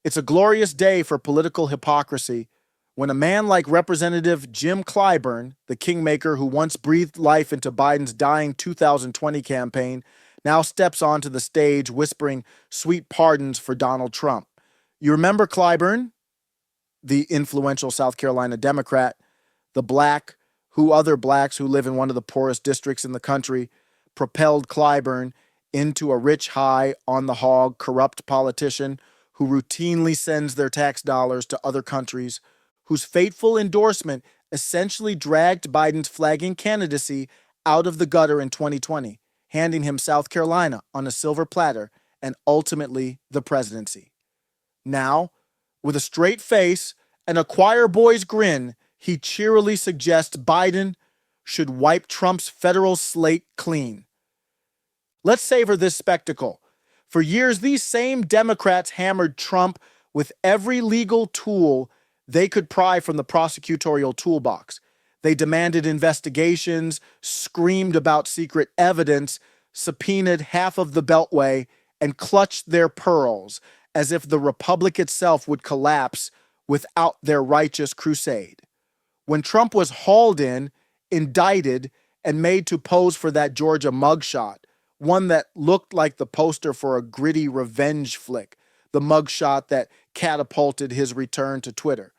It's a glorious day for political hypocrisy when a man like Representative Jim Clyburn, the kingmaker who once breathed life into Biden's dying 2020 campaign, now steps onto the stage whispering sweet pardons for Donald Trump. You remember Clyburn, the influential South Carolina Democrat, the other blacks who live in one of the poorest districts in the country, propelled Clyburn into a rich, high, on the hog, corrupt politician who routinely sends their tax dollars to other countries, whose fateful endorsement essentially dragged Biden's flagging candidacy out of the gutter in 2020, handing him South Carolina on a silver platter and ultimately the presidency. Now, with a straight face and a choir boy's grin, he cheerily suggests Biden should wipe Trump's federal slate clean. Let's savor this spectacle. For years, these same Democrats hammered Trump with every legal tool they could pry from the prosecutorial toolbox. They demanded investigations, screamed about secret evidence, subpoenaed half of the Beltway, and clutched their pearls as if the republic itself would collapse without their righteous crusade. When Trump was hauled in, indicted, and made to pose for that Georgia mugshot, one that looked like the poster for a gritty revenge flick, the mugshot that catapulted his return to Twitter,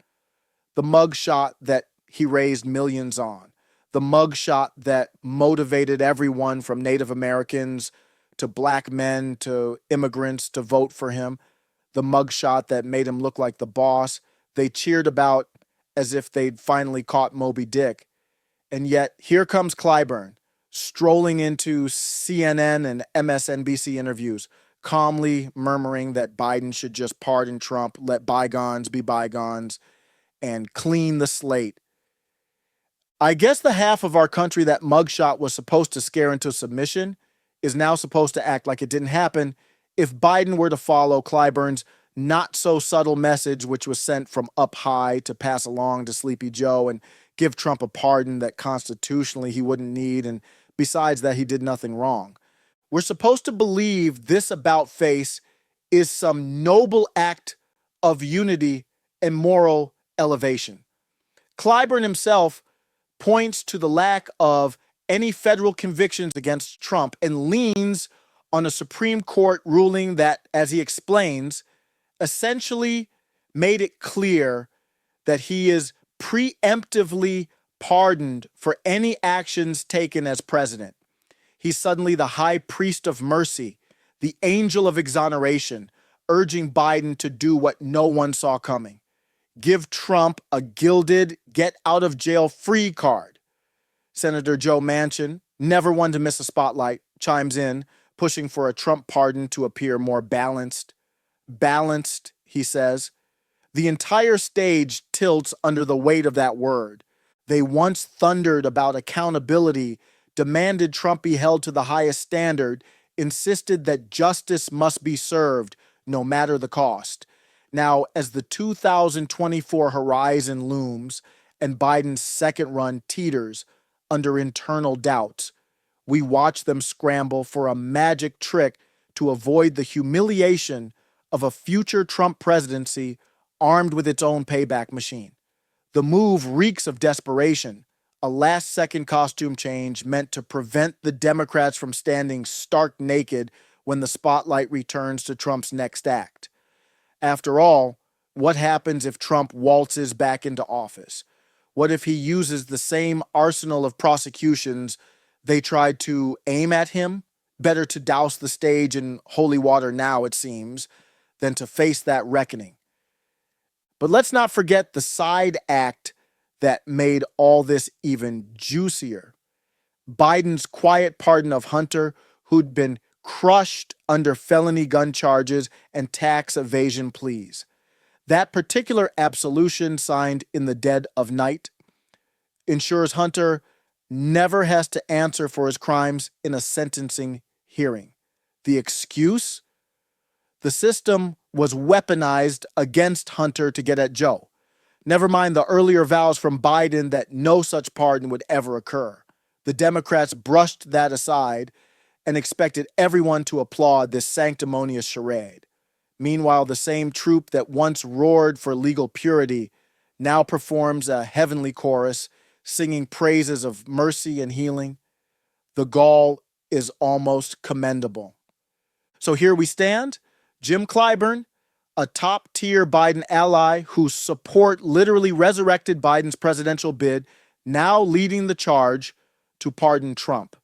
the mugshot that he raised millions on, the mugshot that motivated everyone from Native Americans to black men to immigrants to vote for him, the mugshot that made him look like the boss they cheered about as if they'd finally caught Moby Dick. And yet, here comes Clyburn, strolling into CNN and MSNBC interviews, calmly murmuring that Biden should just pardon Trump, let bygones be bygones, and clean the slate. I guess the half of our country that mugshot was supposed to scare into submission is now supposed to act like it didn't happen if Biden were to follow Clyburn's not-so-subtle message, which was sent from up high to pass along to Sleepy Joe and give Trump a pardon that constitutionally he wouldn't need, and besides that, he did nothing wrong. We're supposed to believe this about-face is some noble act of unity and moral elevation. Clyburn himself points to the lack of any federal convictions against Trump and leans on a Supreme Court ruling that, as he explains, essentially made it clear that he is preemptively pardoned for any actions taken as president. He's suddenly the high priest of mercy, the angel of exoneration, urging Biden to do what no one saw coming. Give Trump a gilded get-out-of-jail-free card. Senator Joe Manchin, never one to miss a spotlight, chimes in, pushing for a Trump pardon to appear more balanced. Balanced, he says. The entire stage tilts under the weight of that word. They once thundered about accountability, demanded Trump be held to the highest standard, insisted that justice must be served no matter the cost. Now, as the 2024 horizon looms and Biden's second run teeters under internal doubts, we watch them scramble for a magic trick to avoid the humiliation of a future Trump presidency armed with its own payback machine. The move reeks of desperation, a last-second costume change meant to prevent the Democrats from standing stark naked when the spotlight returns to Trump's next act. After all, what happens if Trump waltzes back into office? What if he uses the same arsenal of prosecutions they tried to aim at him? Better to douse the stage in holy water now, it seems, than to face that reckoning. But let's not forget the side act that made all this even juicier. Biden's quiet pardon of Hunter, who'd been crushed under felony gun charges and tax evasion pleas. That particular absolution, signed in the dead of night, ensures Hunter never has to answer for his crimes in a sentencing hearing. The excuse? The system was weaponized against Hunter to get at Joe. Never mind the earlier vows from Biden that no such pardon would ever occur. The Democrats brushed that aside and expected everyone to applaud this sanctimonious charade. Meanwhile, the same troop that once roared for legal purity now performs a heavenly chorus, singing praises of mercy and healing. The gall is almost commendable. So here we stand. Jim Clyburn, a top-tier Biden ally whose support literally resurrected Biden's presidential bid, now leading the charge to pardon Trump,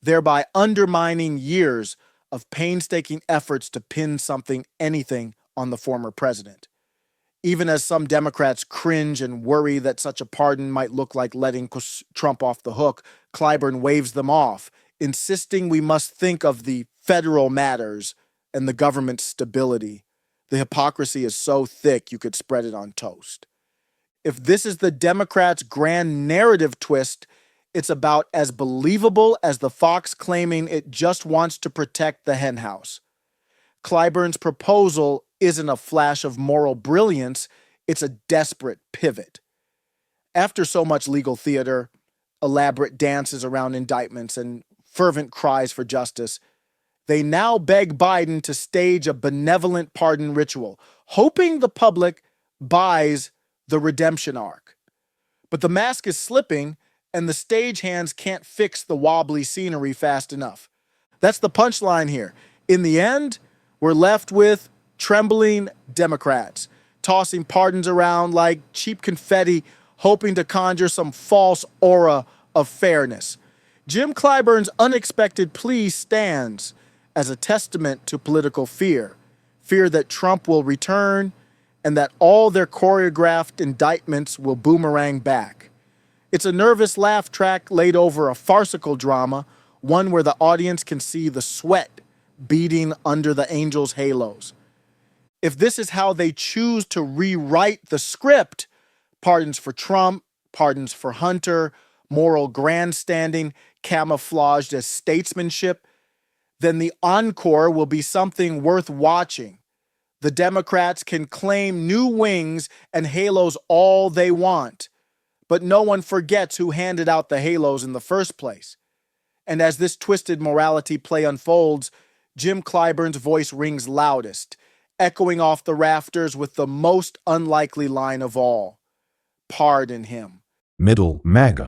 thereby undermining years of painstaking efforts to pin anything on the former president. Even as some Democrats cringe and worry that such a pardon might look like letting Trump off the hook, Clyburn waves them off, insisting we must think of the federal matters and the government's stability. The hypocrisy is so thick you could spread it on toast. If this is the Democrats' grand narrative twist, it's about as believable as the fox claiming it just wants to protect the henhouse. Clyburn's proposal isn't a flash of moral brilliance, it's a desperate pivot. After so much legal theater, elaborate dances around indictments, and fervent cries for justice, they now beg Biden to stage a benevolent pardon ritual, hoping the public buys the redemption arc. But the mask is slipping, and the stagehands can't fix the wobbly scenery fast enough. That's the punchline here. In the end, we're left with trembling Democrats, tossing pardons around like cheap confetti, hoping to conjure some false aura of fairness. Jim Clyburn's unexpected plea stands as a testament to political fear that Trump will return and that all their choreographed indictments will boomerang back. It's a nervous laugh track laid over a farcical drama, one where the audience can see the sweat beating under the angels' halos. If this is how they choose to rewrite the script, pardons for Trump, pardons for Hunter, moral grandstanding camouflaged as statesmanship, then the encore will be something worth watching. The Democrats can claim new wings and halos all they want, but no one forgets who handed out the halos in the first place. And as this twisted morality play unfolds, Jim Clyburn's voice rings loudest, echoing off the rafters with the most unlikely line of all: pardon him. Middle MAGA.